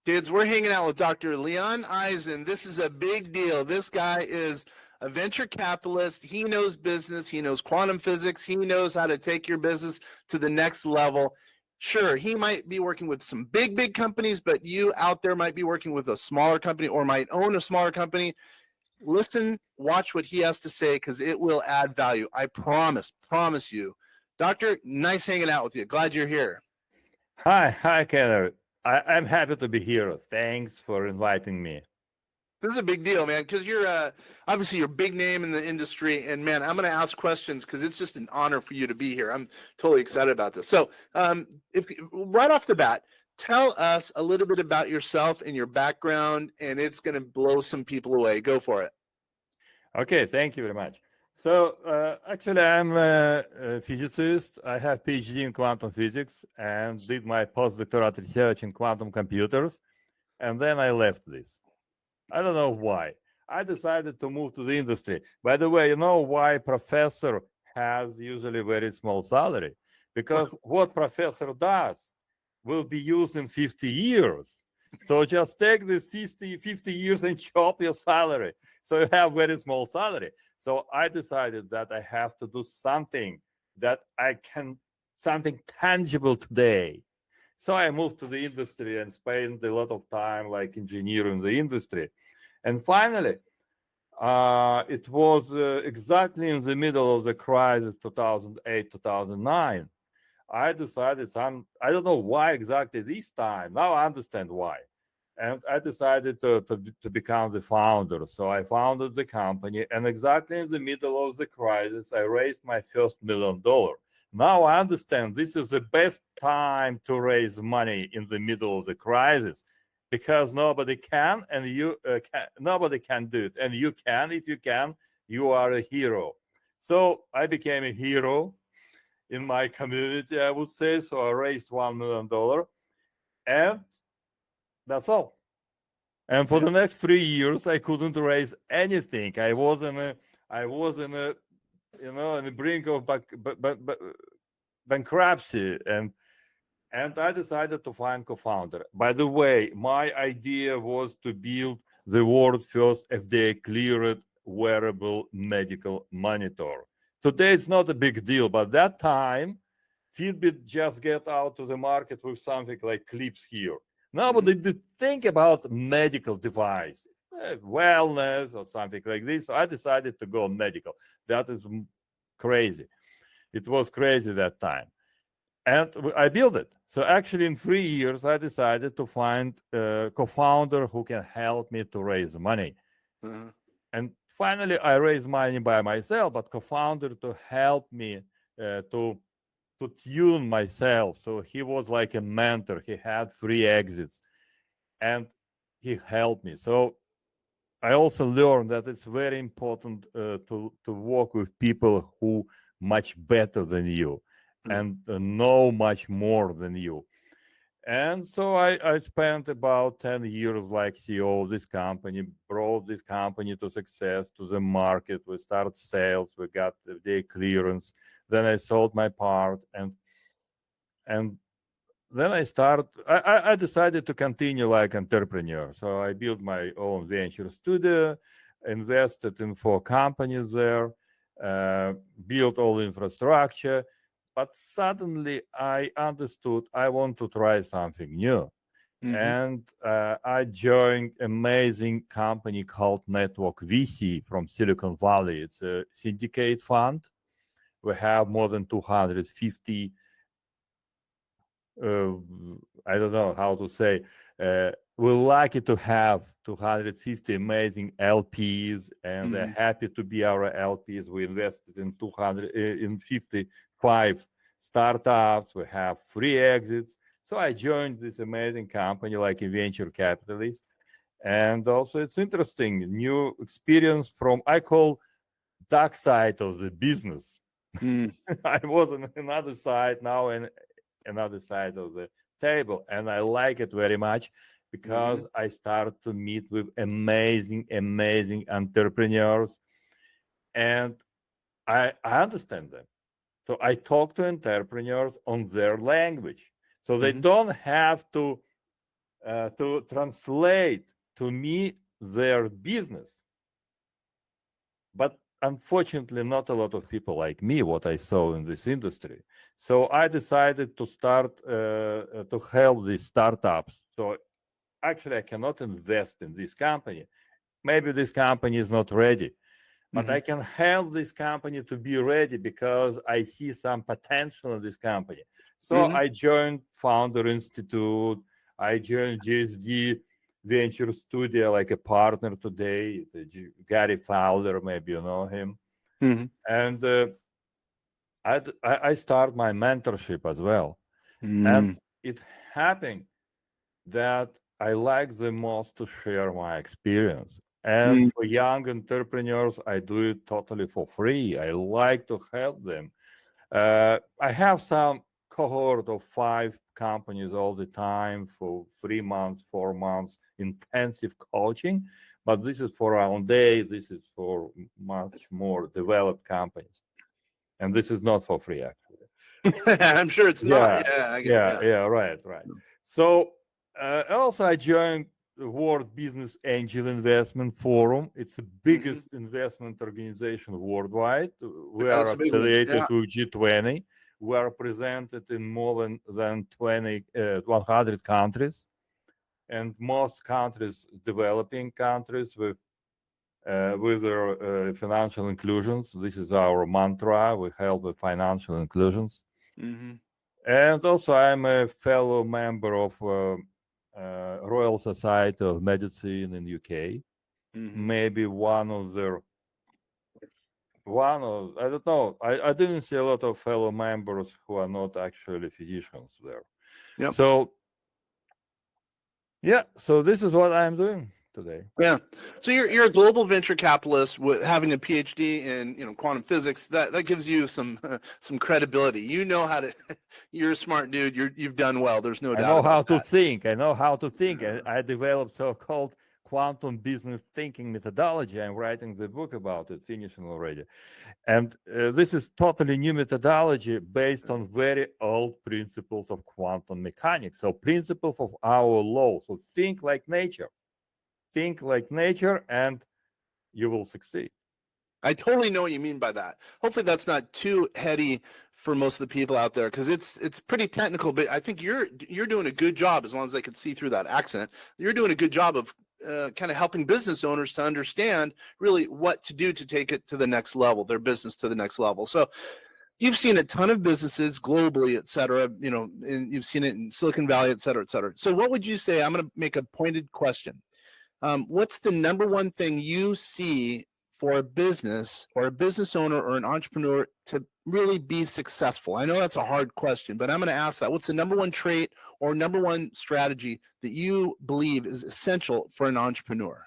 Kids, we're hanging out with Dr. Leon Eisen. This is a big deal. This guy is a venture capitalist. He knows business. He knows quantum physics. He knows how to take your business to the next level. Sure, he might be working with some big companies, but you out there might be working with a smaller company or might own a smaller company. Listen, watch what he has to say because it will add value. I promise you. Doctor, nice hanging out with you. Glad you're here. Hi, Keller. I'm happy to be here. Thanks for inviting me. This is a big deal, man, because you're obviously you're a big name in the industry, and man, I'm going to ask questions because it's just an honor for you to be here. I'm totally excited about this. So, if right off the bat, tell us a little bit about yourself and your background, and it's going to blow some people away. Go for it. Okay, thank you very much. So, actually, I'm a physicist. I have PhD in quantum physics and did my postdoctoral research in quantum computers, and then I left this. I don't know why. I decided to move to the industry. By the way, you know why professor has usually very small salary? Because what professor does will be used in 50 years. So just take this 50 years and chop your salary. So you have very small salary. So I decided that I have to do something that I can, something tangible today. So I moved to the industry and spent a lot of time like engineering the industry. And finally, it was exactly in the middle of the crisis, 2008, 2009. I decided I don't know why exactly this time. Now I understand why. And I decided to become the founder. So I founded the company. And exactly in the middle of the crisis, I raised my first $1 million. Now I understand this is the best time to raise money in the middle of the crisis because nobody can and nobody can do it. And you can. If you can, you are a hero. So I became a hero in my community, I would say. So I raised $1 million, and that's all. And for the next 3 years, I couldn't raise anything. I was in a, on the brink of bankruptcy, and I decided to find co-founder. By the way, my idea was to build the world's first FDA-cleared wearable medical monitor. Today, it's not a big deal, but that time, Fitbit just get out to the market with something like clips here. Nobody did think about medical device, wellness or something like this. So I decided to go medical. That is crazy. It was crazy that time. And I built it. So actually in 3 years, I decided to find a co-founder who can help me to raise money. And finally, I raised money by myself, but co-founder to help me to tune myself. So he was like a mentor. He had 3 exits and he helped me. So I also learned that it's very important to work with people who much better than you and know much more than you. And so I spent about 10 years like CEO of this company, brought this company to success, to the market. We started sales, we got the clearance. Then I sold my part, and then I decided to continue like entrepreneur. So I built my own venture studio, invested in 4 companies there, built all infrastructure. But suddenly I understood I want to try something new. And I joined amazing company called Network VC from Silicon Valley. It's a syndicate fund. We have more than 250 I don't know how to say. We're lucky to have 250 amazing LPs, and they're happy to be our LPs. We invested in 55 startups. We have 3 exits. So I joined this amazing company like a venture capitalist. And also it's interesting, new experience from, I call dark side of the business. I was on another side now, and another side of the table, and I like it very much because I start to meet with amazing entrepreneurs, and I understand them. So I talk to entrepreneurs on their language, so they don't have to to translate to me their business. But unfortunately, not a lot of people like me, what I saw in this industry. So I decided to start to help these startups. So actually, I cannot invest in this company. Maybe this company is not ready, but I can help this company to be ready because I see some potential in this company. So I joined Founder Institute. I joined GSD Venture Studio like a partner today. Gary Fowler, maybe you know him. And I start my mentorship as well. And it happened that I like the most to share my experience. And for young entrepreneurs, I do it totally for free. I like to help them. I have some cohort of 5 companies all the time for 3 months, 4 months, intensive coaching. But this is for around day. This is for much more developed companies. And this is not for free, actually. I'm sure it's not. Yeah, I get it. Right. So also I joined the World Business Angel Investment Forum. It's the biggest investment organization worldwide. We are affiliated with G20. We are presented in more than 100 countries, and most countries, developing countries, with their financial inclusions. This is our mantra. We help with financial inclusions. And also, I'm a fellow member of Royal Society of Medicine in UK. Maybe I don't know. I didn't see a lot of fellow members who are not actually physicians there. So this is what I'm doing today. Yeah. So you're a global venture capitalist with having a PhD in quantum physics. That gives you some credibility. You know how to. You're a smart dude. You've done well. There's no doubt. I know how to think. I know how to think. I developed so-called quantum business thinking methodology. I'm writing the book about it, finishing already. And this is totally new methodology based on very old principles of quantum mechanics. So principles of our law. So think like nature. Think like nature and you will succeed. I totally know what you mean by that. Hopefully that's not too heady for most of the people out there, because it's pretty technical, but I think you're doing a good job, as long as they can see through that accent. You're doing a good job of kind of helping business owners to understand really what to do to take it to the next level, their business to the next level. So you've seen a ton of businesses globally, et cetera, and you've seen it in Silicon Valley, et cetera, et cetera. So what would you say? I'm going to make a pointed question. What's the number one thing you see for a business or a business owner or an entrepreneur to really be successful? I know that's a hard question, but I'm going to ask that. What's the number one trait or number one strategy that you believe is essential for an entrepreneur?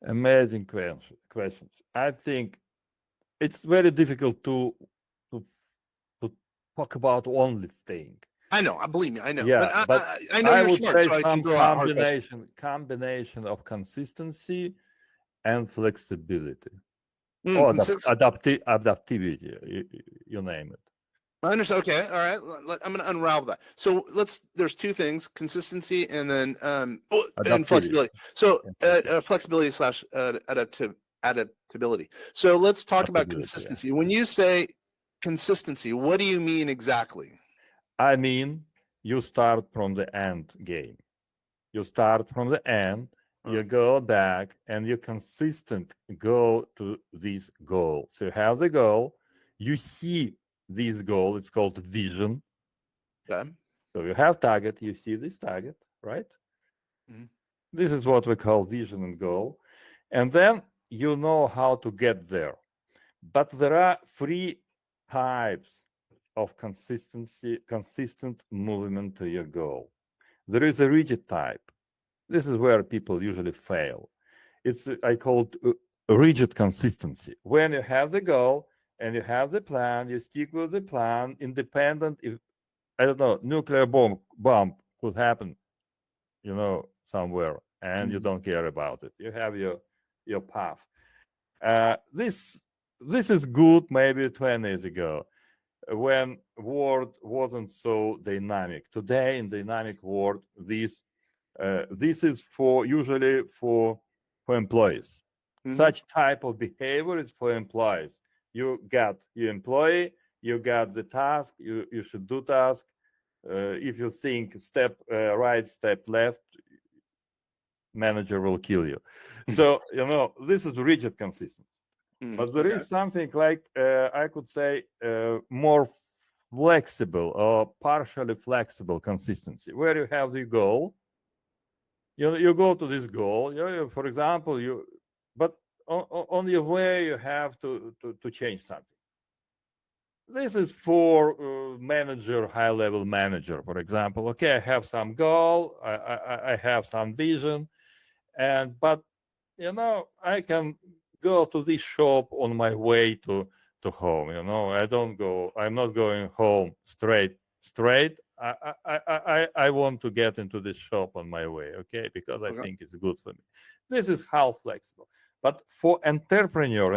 Amazing questions. I think it's very difficult to talk about only thing. I know, believe me, I know. Yeah, but I know you're smart, say so I can throw out hard questions. combination of consistency and flexibility, or adaptivity, you name it. I understand. Okay, all right. I'm going to unravel that. So there's 2 things: consistency and then and flexibility. So flexibility / adaptability. So let's talk about consistency. Yeah. When you say consistency, what do you mean exactly? I mean, you start from the end game. You start from the end, you go back, and you consistent go to this goal. So you have the goal, you see this goal, it's called vision. Okay. So you have target, you see this target, right? This is what we call vision and goal. And then you know how to get there. But there are 3 types of consistent movement to your goal. There is a rigid type. This is where people usually fail. I call it rigid consistency. When you have the goal and you have the plan, you stick with the plan, independent. If, I don't know, nuclear bomb could happen, somewhere, and you don't care about it. You have your path. This is good maybe 20 years ago, when world wasn't so dynamic. Today, in dynamic world, this This is usually for employees. Mhm. Such type of behavior is for employees. You got your employee, you got the task, you should do task. If you think step right, step left, manager will kill you. So, this is rigid consistency. But there Okay. is something like, I could say, more flexible or partially flexible consistency, where you have the goal. You go to this goal. For example, but on your way you have to change something. This is for manager, high level manager, for example. Okay, I have some goal, I have some vision, but I can go to this shop on my way to home. I'm not going home straight. I want to get into this shop on my way, okay, because I Okay. think it's good for me. This is how flexible. But for entrepreneur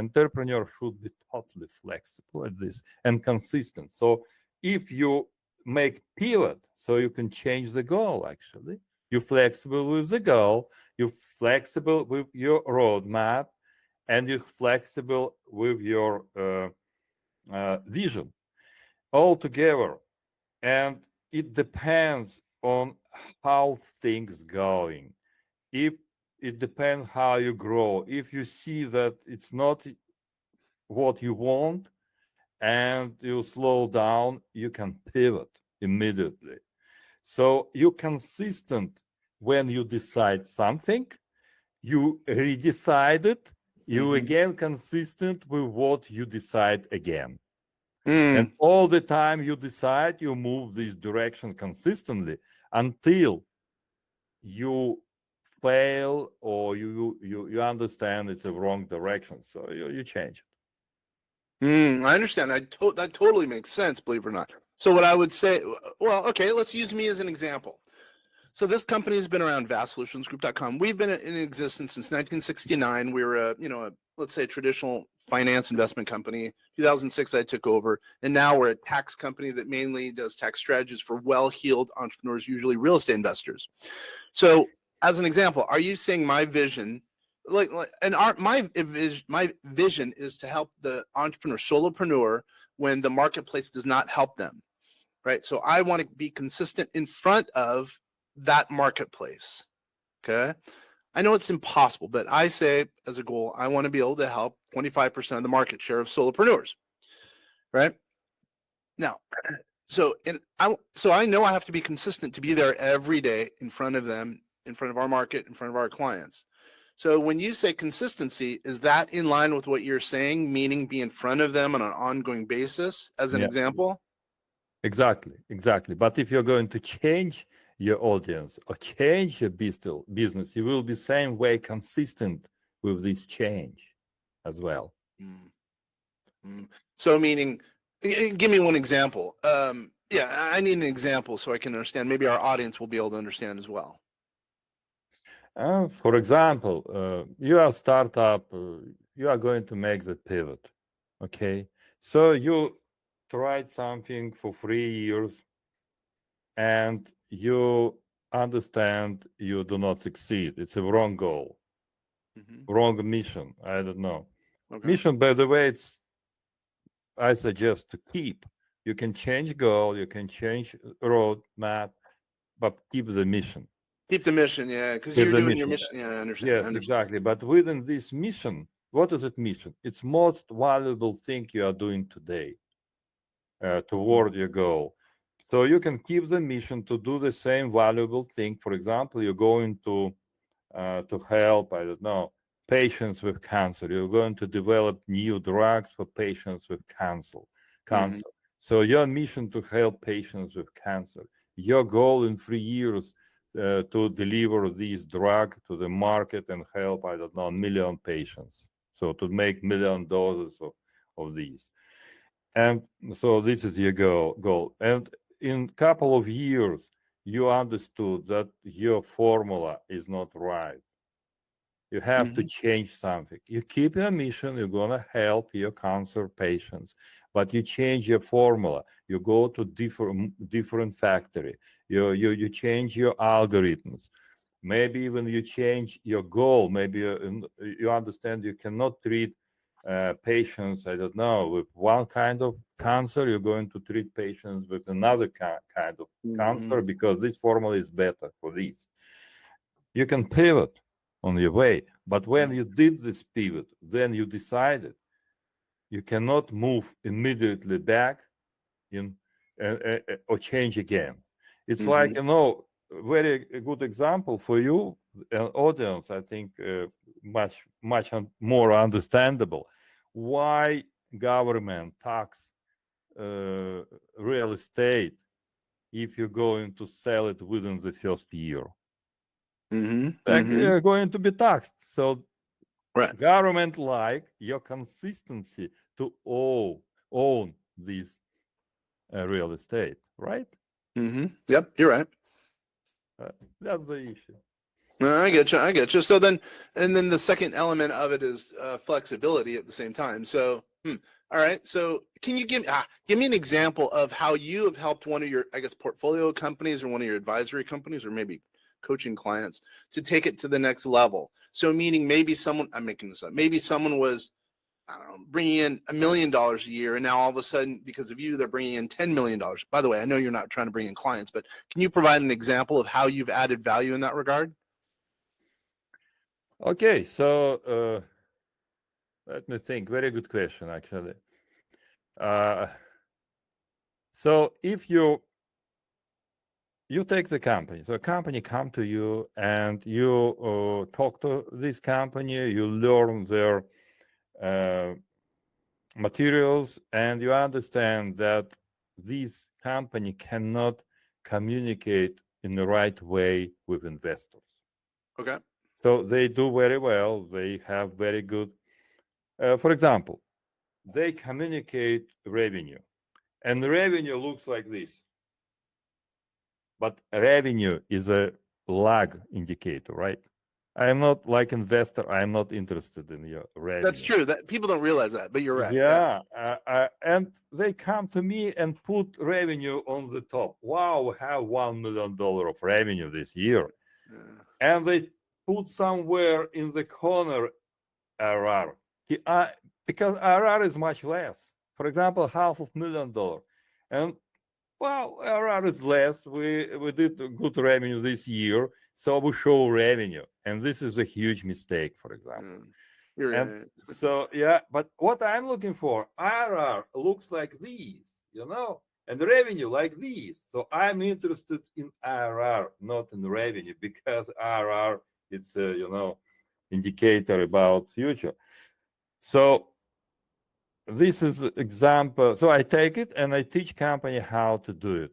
should be totally flexible at this and consistent. So if you make pivot, so you can change the goal. Actually, you're flexible with the goal, you're flexible with your roadmap, and you're flexible with your vision all together. And it depends on how things going. If it depends how you grow. If you see that it's not what you want and you slow down, you can pivot immediately. So you're consistent when you decide something, you redecide it, you Mhm. again consistent with what you decide again. And Mm. all the time you decide, you move this direction consistently until you fail or you understand it's a wrong direction. So you change it. I understand. That totally makes sense, believe it or not. So what I would say, well, okay, let's use me as an example. So this company has been around, vastsolutionsgroup.com. We've been in existence since 1969. We were let's say a traditional finance investment company. 2006, I took over, and now we're a tax company that mainly does tax strategies for well-heeled entrepreneurs, usually real estate investors. So, as an example, are you saying my vision, my vision is to help the entrepreneur, solopreneur, when the marketplace does not help them, right? So I want to be consistent in front of that marketplace. Okay. I know it's impossible, but I say as a goal, I want to be able to help 25% of the market share of solopreneurs, right? Now, so I know I have to be consistent to be there every day in front of them, in front of our market, in front of our clients. So when you say consistency, is that in line with what you're saying, meaning be in front of them on an ongoing basis, as an Yeah, example? exactly. But if you're going to change your audience or change your business, you will be same way consistent with this change as well. Mm, mm. So meaning, give me one example. Yeah, I need an example so I can understand. Maybe our audience will be able to understand as well. For example, you are a startup, you are going to make the pivot, okay? So you tried something for 3 years and you understand you do not succeed. It's a wrong goal, Mm-hmm. wrong mission. I don't know. Okay. Mission, by the way, I suggest to keep. You can change goal, you can change road map, but keep the mission. Keep the mission, yeah, because Keep you're the doing your mission. mission. Yeah, I understand. I Yes, understand. exactly. But within this mission, what is it mission? It's most valuable thing you are doing today toward your goal. So you can keep the mission to do the same valuable thing. For example, you're going to help, I don't know, patients with cancer. You're going to develop new drugs for patients with cancer. Mm-hmm. Cancer. So your mission to help patients with cancer. Your goal in 3 years to deliver this drug to the market and help, I don't know, 1 million patients. So to make 1 million doses of these. And so this is your goal. And in couple of years, you understood that your formula is not right. You have to Mm-hmm. change something. You keep your mission, you're going to help your cancer patients, but you change your formula. You go to different factory. You change your algorithms. Maybe even you change your goal. Maybe you understand you cannot treat patients, I don't know, with one kind of cancer. You're going to treat patients with another kind of cancer because this formula is better for this. You can pivot on your way. But when you did this pivot, then you decided you cannot move immediately back in or change again. It's like, very good example for you, an audience, I think, much more understandable. Why government tax real estate if you're going to sell it within the first year? You're going to be taxed. So Right. government like your consistency to own this real estate, right? Yep, you're right. That's the issue. No, I get you. I get you. So then, and then the second element of it is flexibility at the same time. So, all right. So, can you give me an example of how you have helped one of your, I guess, portfolio companies or one of your advisory companies or maybe coaching clients to take it to the next level? So, meaning maybe someone, I'm making this up, maybe someone was, I don't know, bringing in $1 million a year, and now all of a sudden, because of you, they're bringing in $10 million. By the way, I know you're not trying to bring in clients, but can you provide an example of how you've added value in that regard? Okay, so let me think. Very good question, actually. So if you take the company, so a company come to you and you talk to this company, you learn their materials, and you understand that this company cannot communicate in the right way with investors. Okay. So they do very well. They have very good, for example, they communicate revenue, and the revenue looks like this. But revenue is a lag indicator, right? I am not like investor. I am not interested in your revenue. That's true. That people don't realize that, but you're right. Yeah, and they come to me and put revenue on the top. Wow, we have $1 million of revenue this year, and they put somewhere in the corner RR, because RR is much less. For example, $500,000, and well, RR is less. We did good revenue this year, so we show revenue, and this is a huge mistake, for example. You're and right. So yeah, but what I'm looking for, RR looks like these, and the revenue like these. So I'm interested in RR, not in revenue, because RR it's a indicator about future. So this is example. So I take it and I teach company how to do it.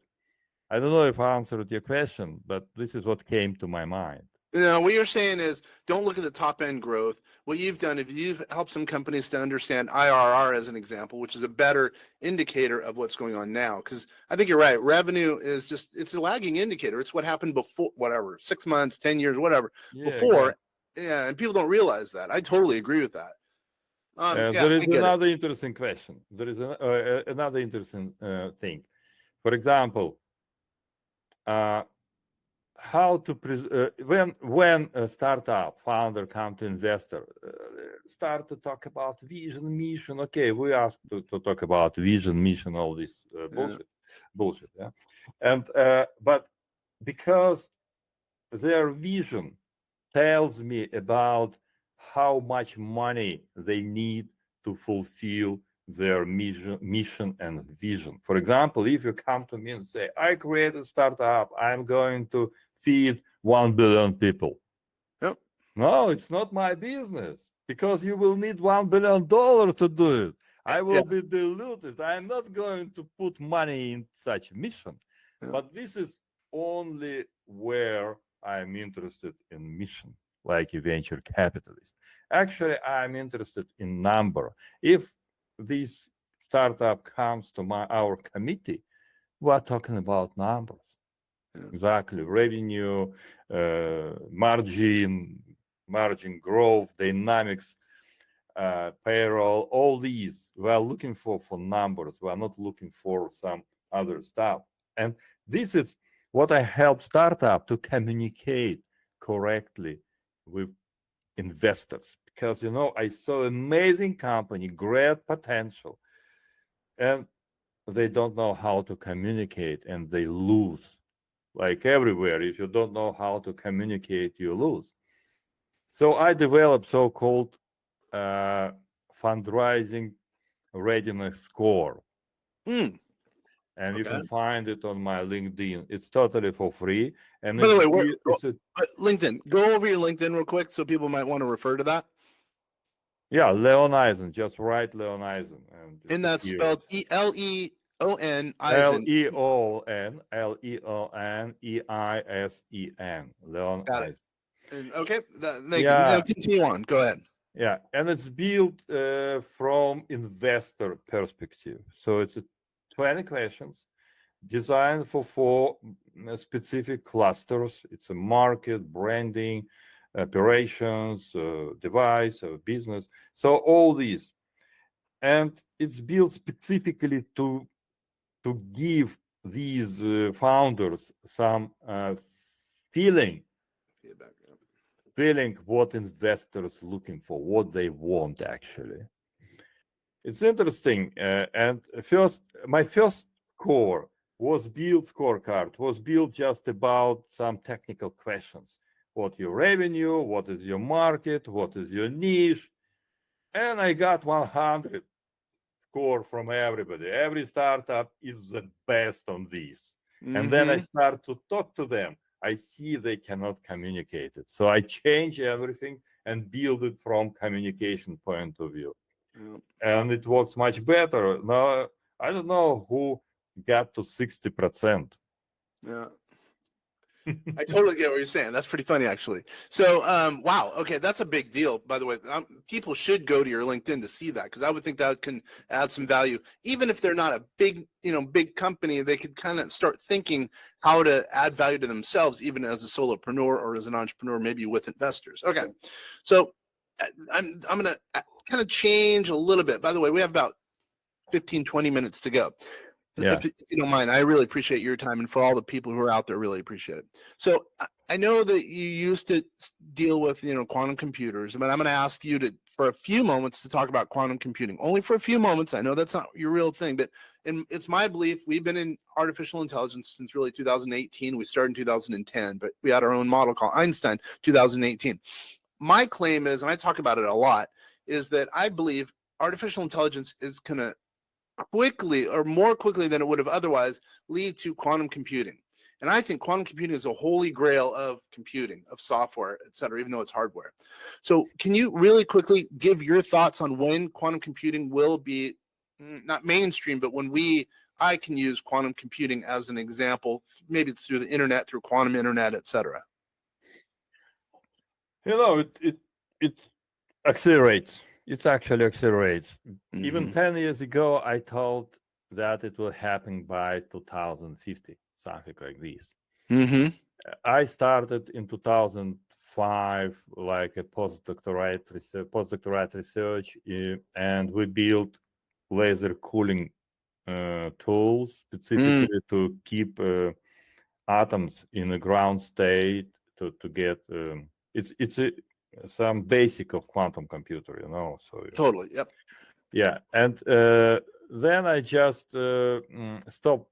I don't know if I answered your question, but this is what came to my mind. What you're saying is don't look at the top end growth. What you've done, if you've helped some companies to understand IRR as an example, which is a better indicator of what's going on now, because I think you're right. Revenue is it's a lagging indicator. It's what happened before, whatever, 6 months, 10 years, whatever, before. Exactly. Yeah, and people don't realize that. I totally agree with that. There is another interesting question. There is another interesting thing. For example, how to when a startup founder come to investor, start to talk about vision, mission. Okay, we asked to talk about vision, mission, all this bullshit. Yeah, and but because their vision tells me about how much money they need to fulfill their mission and vision. For example, if you come to me and say, I created a startup, I'm going to feed 1 billion people. Yep. No, it's not my business, because you will need $1 billion to do it. I will be diluted. I'm not going to put money in such mission. But this is only where I'm interested in mission, like a venture capitalist. Actually, I'm interested in number. If this startup comes to our committee, we're talking about numbers. Exactly. Revenue, margin growth, dynamics, payroll, all these. We are looking for numbers. We are not looking for some other stuff. And this is what I help startup to communicate correctly with investors, because I saw amazing company, great potential, and they don't know how to communicate, and they lose. Like everywhere, if you don't know how to communicate, you lose. So I developed so-called fundraising readiness score, Hmm. and you Okay. can find it on my LinkedIn. It's totally for free, and By the way, it's a LinkedIn. Go over your LinkedIn real quick so people might want to refer to that. yeah, Leon Eisen. Just write Leon Eisen, and And it that's appears. spelled Leon Eisen. Leoneisen. Leon Got it. Eisen. And okay, thank you. Now Yeah, continue on. Go ahead. yeah, and it's built from investor perspective. So it's 20 questions designed for four specific clusters. It's a market, branding, operations, device, business. So all these, and it's built specifically to give these founders some feeling Feedback. feeling what investors looking for, what they want actually. It's interesting. And my first scorecard was built just about some technical questions. What your revenue, what is your market, what is your niche? And I got 100 score from everybody. Every startup is the best on this. And then I start to talk to them. I see they cannot communicate it. So I change everything and build it from communication point of view. Yeah. And it works much better. Now, I don't know who got to 60%. Yeah. I totally get what you're saying. That's pretty funny, actually. So, wow. Okay, that's a big deal. By the way, people should go to your LinkedIn to see that, because I would think that can add some value. Even if they're not a big, big company, they could kind of start thinking how to add value to themselves, even as a solopreneur or as an entrepreneur, maybe with investors. Okay, so I'm gonna kind of change a little bit. By the way, we have about 15, 20 minutes to go. Yeah. If you don't mind, I really appreciate your time, and for all the people who are out there, really appreciate it. So I know that you used to deal with quantum computers, but I'm going to ask you for a few moments to talk about quantum computing. Only for a few moments. I know that's not your real thing, but it's my belief we've been in artificial intelligence since really 2018. We started in 2010, but we had our own model called Einstein 2018. My claim is, and I talk about it a lot, is that I believe artificial intelligence is going to quickly, or more quickly than it would have otherwise, lead to quantum computing. And I think quantum computing is a holy grail of computing, of software, et cetera, even though it's hardware. So can you really quickly give your thoughts on when quantum computing will be not mainstream, but when I can use quantum computing as an example, maybe through the internet, through quantum internet, et cetera? It accelerates. It actually accelerates. Even 10 years ago, I thought that it will happen by 2050, something like this. I started in 2005, like a postdoctorate research, and we built laser cooling tools specifically to keep atoms in a ground state to get it's some basic of quantum computer, so Totally. Yep. yeah. And then I just stopped.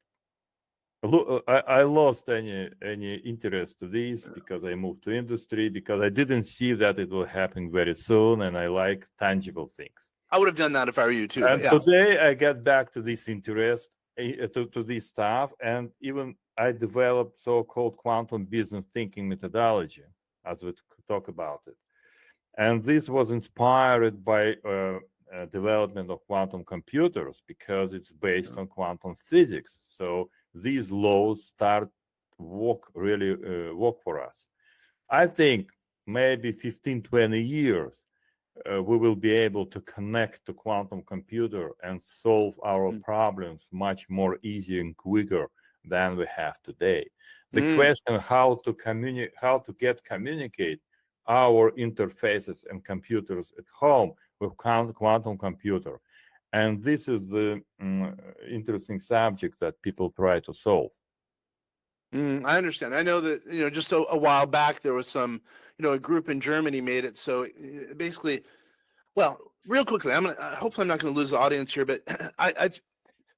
I lost any interest to this because I moved to industry, because I didn't see that it will happen very soon, and I like tangible things. I would have done that if I were you too. And Yeah. today I get back to this interest, to this stuff, and even I developed so-called quantum business thinking methodology, as we talk about it. And this was inspired by development of quantum computers, because it's based on quantum physics. So these laws start work for us. I think maybe 15, 20 years, we will be able to connect to quantum computer and solve our problems much more easier and quicker than we have today. The question how to communicate our interfaces and computers at home with quantum computer. And this is the interesting subject that people try to solve. I understand. I know that, just a while back there was some, a group in Germany made it. So basically, well, real quickly, hopefully I'm not going to lose the audience here, but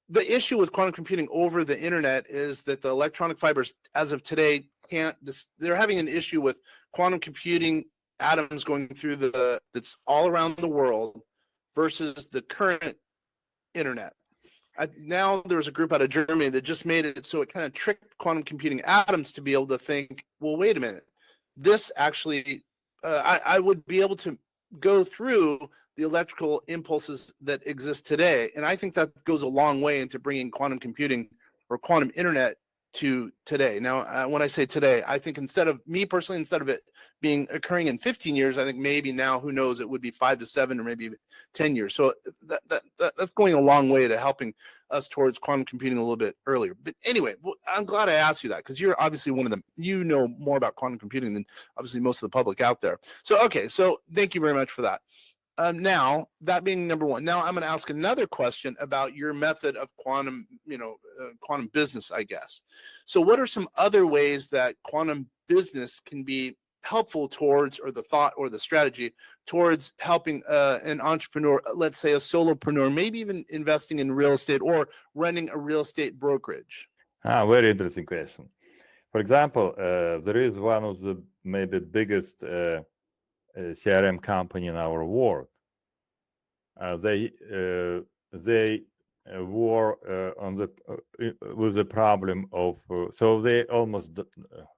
the issue with quantum computing over the internet is that the electronic fibers, as of today, they're having an issue with quantum computing atoms going through that's all around the world versus the current internet. Now there's a group out of Germany that just made it so it kind of tricked quantum computing atoms to be able to think, well, wait a minute, this actually, I would be able to go through the electrical impulses that exist today. And I think that goes a long way into bringing quantum computing or quantum internet to today. Now, when I say today, I think instead of it being occurring in 15 years, I think maybe now, who knows, it would be 5 to 7 or maybe 10 years. So that's going a long way to helping us towards quantum computing a little bit earlier. But anyway, I'm glad I asked you that, because you're obviously one of them. You know more about quantum computing than obviously most of the public out there. So, okay, so thank you very much for that. Now, that being number one, now I'm going to ask another question about your method of quantum, quantum business, I guess. So what are some other ways that quantum business can be helpful towards, or the thought or the strategy towards helping an entrepreneur, let's say a solopreneur, maybe even investing in real estate or running a real estate brokerage? Very interesting question. For example, there is one of the maybe biggest CRM company in our world. They were on with the problem of so they almost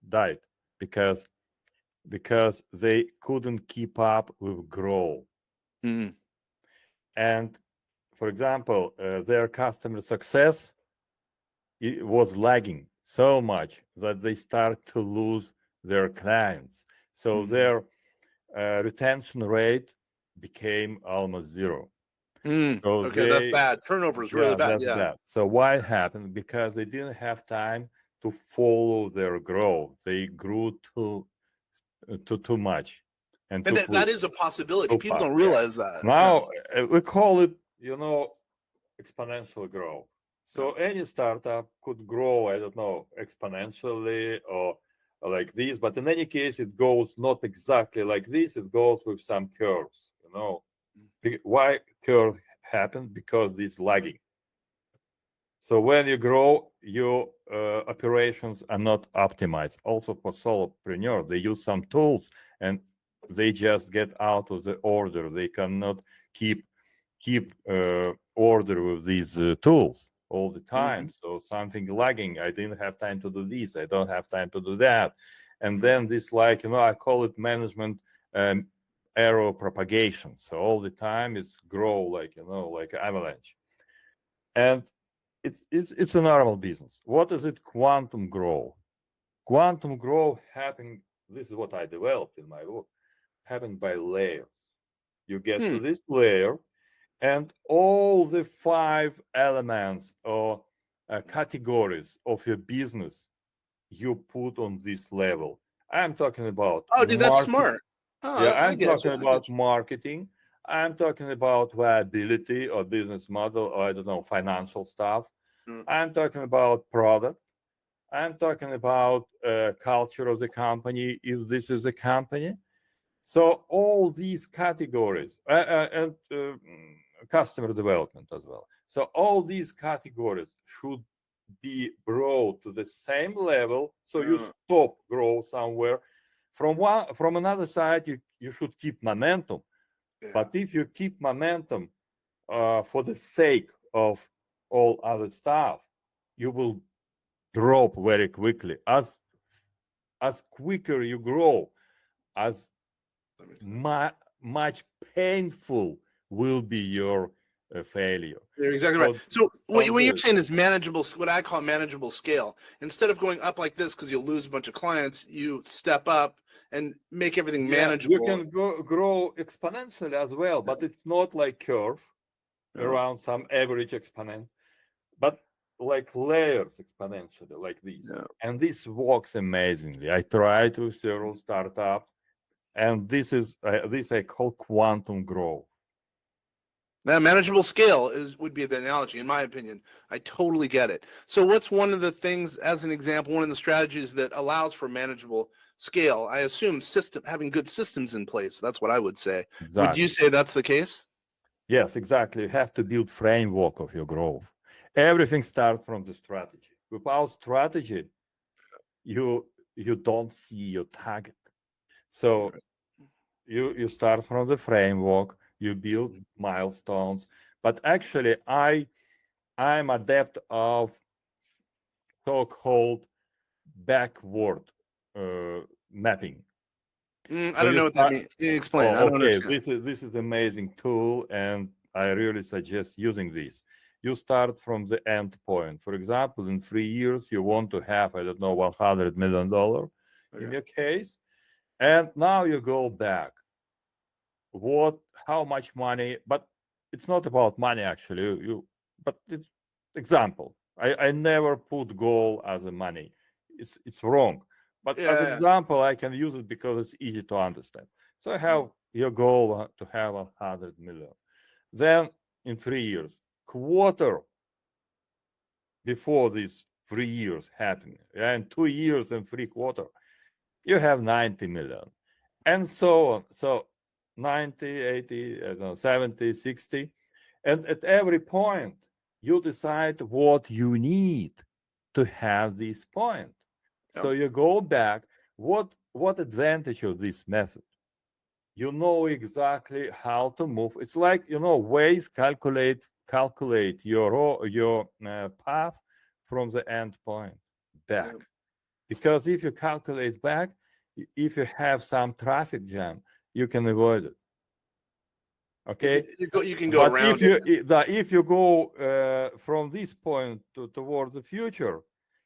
died because they couldn't keep up with growth. And for example, their customer success was lagging so much that they start to lose their clients. So their retention rate became almost zero. So okay, that's bad. Turnover is really bad. That's bad. So why it happened? Because they didn't have time to follow their growth. They grew too much, and that is a possibility. People don't realize that. Now we call it, exponential growth. So any startup could grow, I don't know, exponentially or like this, but in any case, it goes not exactly like this. It goes with some curves. Why curve happened? Because this lagging. So when you grow, your operations are not optimized. Also for solopreneur, they use some tools and they just get out of the order. They cannot keep order with these tools all the time. So something lagging. I didn't have time to do this. I don't have time to do that. And then this, I call it management arrow propagation. So all the time it's grow like avalanche. And it's a normal business. What is it? Quantum growth. Quantum growth happening. This is what I developed in my work. Happened by layers. You get to this layer, and all the 5 elements or categories of your business you put on this level. I'm talking about that's smart. I'm talking about marketing. I'm talking about viability or business model, or I don't know, financial stuff. I'm talking about product. I'm talking about culture of the company, if this is a company. So all these categories and customer development as well. So all these categories should be brought to the same level. So you stop growth somewhere. From another side, you should keep momentum. But if you keep momentum for the sake of all other stuff, you will drop very quickly. As quicker you grow, as much painful will be your failure. You're exactly right. So what you're saying is manageable, what I call manageable scale. Instead of going up like this because you'll lose a bunch of clients, you step up and make everything manageable. You can grow exponentially as well, but it's not like curve around some average exponent, but like layers exponentially, like this. And this works amazingly. I tried with several startups, and this I call quantum growth. Now, manageable scale would be the analogy, in my opinion. I totally get it. So, what's one of the things, as an example, one of the strategies that allows for manageable scale? I assume having good systems in place. That's what I would say. Would you Exactly. say that's the case? Yes, exactly. You have to build framework of your growth. Everything starts from the strategy. Without strategy, you don't see your target. So you start from the framework, you build milestones. But actually, I'm adept of so-called backward mapping. I So don't you know what that start. means. Explain. I Oh, don't okay. understand. This is amazing tool, and I really suggest using this. You start from the end point. For example, in 3 years, you want to have, I don't know, $100 million in Okay. your case, and now you go back. How much money? But it's not about money actually. But it's example. I never put goal as a money. It's wrong. But as Yeah. example, I can use it because it's easy to understand. So I have your goal to have 100 million. Then in 3 years, quarter before these 3 years happening, and 2 years and 3 quarter, you have 90 million, and so on. So 90, 80, I don't know, 70, 60. And at every point, you decide what you need to have this point. Yep. So you go back. What advantage of this method? You know exactly how to move. It's like, ways calculate your path from the end point back. Yep. Because if you calculate back, if you have some traffic jam, you can avoid it. Okay, You can go but around it. if you go from this point toward the future,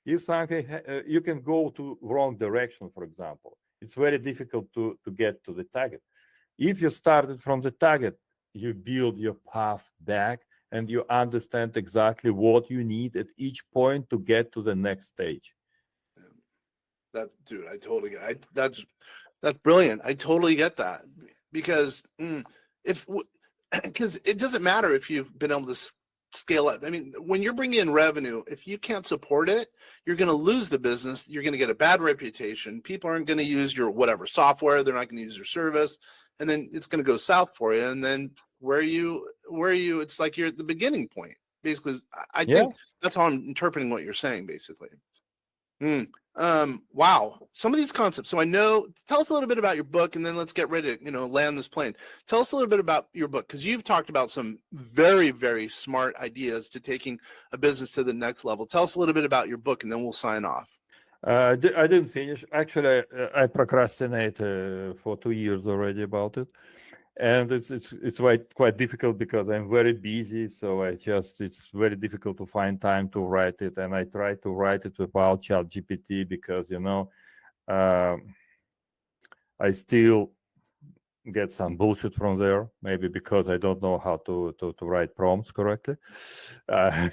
if something you can go to wrong direction. For example, it's very difficult to get to the target. If you started from the target, you build your path back, and you understand exactly what you need at each point to get to the next stage. That, dude, I totally get it. That's brilliant. I totally get that, because if because it doesn't matter if you've been able to scale up. I mean, when you're bringing in revenue, if you can't support it, you're going to lose the business. You're going to get a bad reputation. People aren't going to use your whatever software. They're not going to use your service, and then it's going to go south for you. And then where you, it's like you're at the beginning point. Basically, I Yeah. think that's how I'm interpreting what you're saying. Basically. Wow. Some of these concepts. So tell us a little bit about your book, and then let's get ready to, land this plane. Tell us a little bit about your book, because you've talked about some very, very smart ideas to taking a business to the next level. Tell us a little bit about your book, and then we'll sign off. I didn't finish. Actually, I procrastinate for 2 years already about it, and it's quite difficult because I'm very busy. So it's very difficult to find time to write it, and I try to write it without ChatGPT because I still get some bullshit from there. Maybe because I don't know how to write prompts correctly. Uh,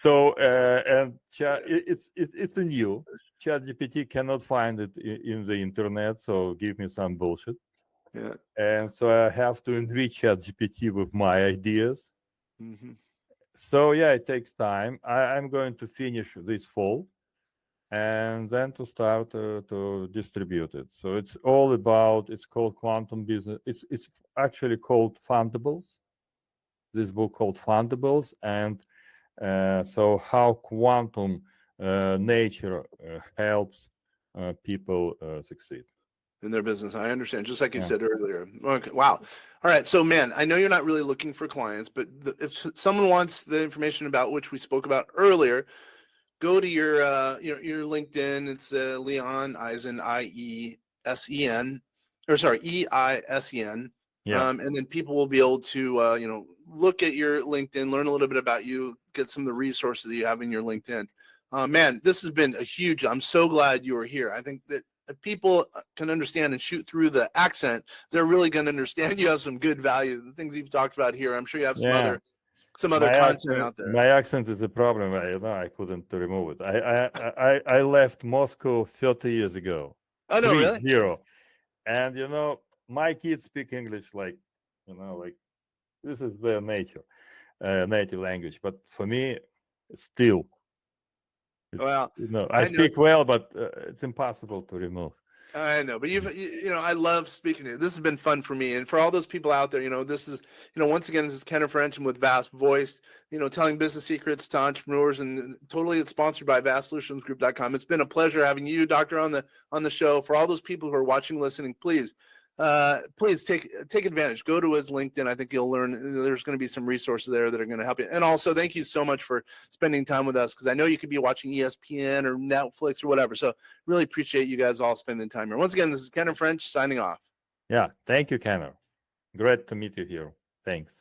so and it's a new. ChatGPT cannot find it in the internet, so give me some bullshit. Yeah. And so I have to enrich ChatGPT with my ideas. Mm-hmm. So yeah, it takes time. I'm going to finish this fall, and then to start to distribute it. So it's all about. It's called quantum business. It's actually called Fundables. This book called Fundables, and so how quantum nature helps people succeed In their business. I understand, just like you Yeah. said earlier. Okay. Wow. All right. So, man, I know you're not really looking for clients, but if someone wants the information about which we spoke about earlier, go to your LinkedIn. It's Leon Eisen, IESEN, or sorry, EISEN. Yeah. And then people will be able to look at your LinkedIn, learn a little bit about you, get some of the resources that you have in your LinkedIn. Man, this has been a huge. I'm so glad you were here. I think that if people can understand and shoot through the accent, they're really going to understand you have some good value. The things you've talked about here, I'm sure you have some Yeah. other content out there. My accent is a problem. I couldn't remove it. I left Moscow 30 years ago. Oh no, really? 30. And my kids speak English like this is their nature, native language. But for me, still, Well, I I know. speak well, but it's impossible to remove. I know, but I love speaking to you. This has been fun for me. And for all those people out there, this is, once again, this is Kenneth French with Vast Voice, telling business secrets to entrepreneurs, and totally it's sponsored by vastsolutionsgroup.com. It's been a pleasure having you, Doctor, on the show. For all those people who are watching, listening, please take advantage. Go to his LinkedIn. I think you'll learn there's going to be some resources there that are going to help you. And also, thank you so much for spending time with us, because I know you could be watching ESPN or Netflix or whatever. So really appreciate you guys all spending time here. Once again, this is Kenneth French signing off. Yeah, thank you, Kenneth. Great to meet you here. Thanks.